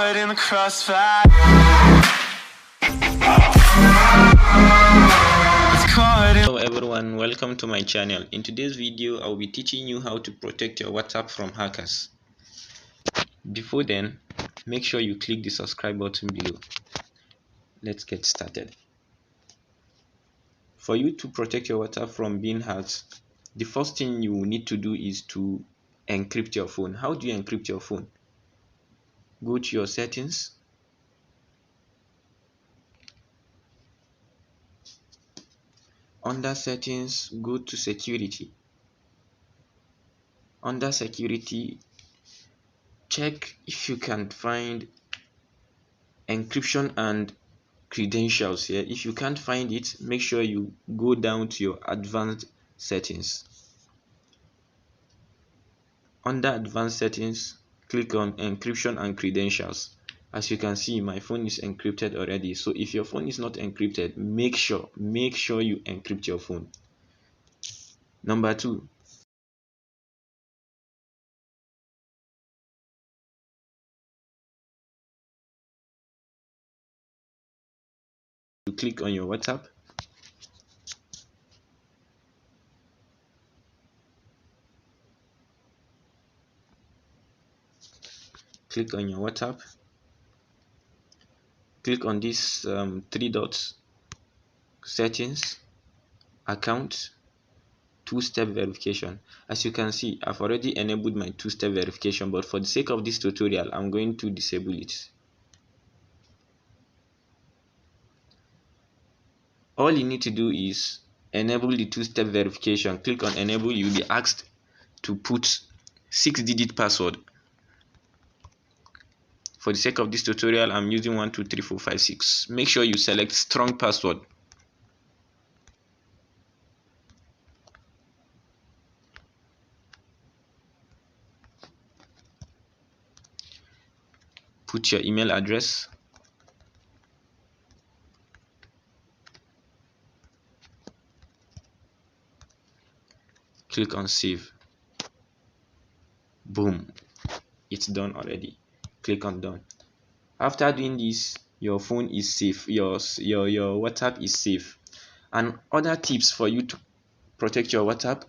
caught in the crossfire. Hello everyone, welcome to my channel. In today's video, I will be teaching you how to protect your WhatsApp from hackers. Before then, make sure you click the subscribe button below. Let's get started. For you to protect your WhatsApp from being hacked, the first thing you will need to do is to encrypt your phone. How do you encrypt your phone? Go to your settings. Under settings, go to security. Under security, check if you can find encryption and credentials here. If you can't find it, make sure you go down to your advanced settings. Under advanced settings, click on encryption and credentials. As you can see, my phone is encrypted already. So if your phone is not encrypted, make sure you encrypt your phone. Number 2, you click on your WhatsApp. Click on your WhatsApp. Click on this 3 dots, settings, account, two-step verification. As you can see, I've already enabled my two-step verification, but for the sake of this tutorial, I'm going to disable it. All you need to do is enable the two-step verification. Click on enable. You'll be asked to put 6-digit password. For the sake of this tutorial, I'm using 123456. Make sure you select strong password. Put your email address. Click on save. Boom, it's done already. Click on done. After doing this, your phone is safe, your WhatsApp is safe. And other tips for you to protect your WhatsApp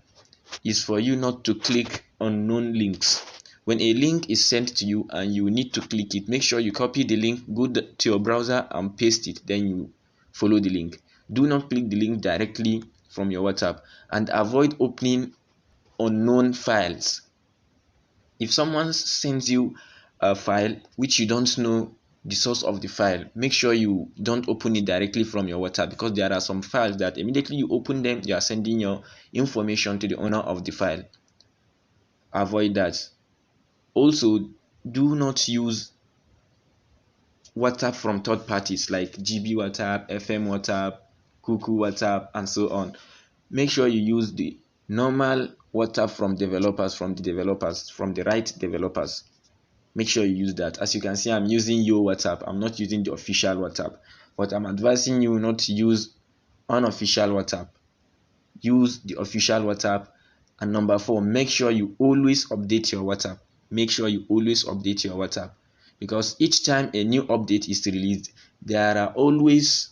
is for you not to click unknown links. When a link is sent to you and you need to click it, make sure you copy the link, go to your browser and paste it, then you follow the link. Do not click the link directly from your WhatsApp, and avoid opening unknown files. If someone sends you a file which you don't know the source of the file, make sure you don't open it directly from your WhatsApp, because there are some files that immediately you open them, you are sending your information to the owner of the file. Avoid that. Also, do not use WhatsApp from third parties like GB WhatsApp, FM WhatsApp, Cuckoo WhatsApp, and so on. Make sure you use the normal WhatsApp from developers, from the right developers. Make sure you use that. As you can see, I'm using Yo WhatsApp. I'm not using the official WhatsApp, but I'm advising you not to use unofficial WhatsApp. Use the official WhatsApp. And number 4, make sure you always update your WhatsApp. Make sure you always update your WhatsApp, because each time a new update is released, there are always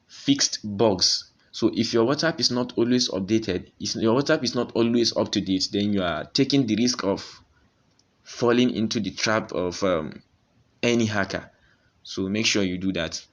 fixed bugs. So if your WhatsApp is not always updated, if your WhatsApp is not always up to date, then you are taking the risk of falling into the trap of any hacker. So make sure you do that.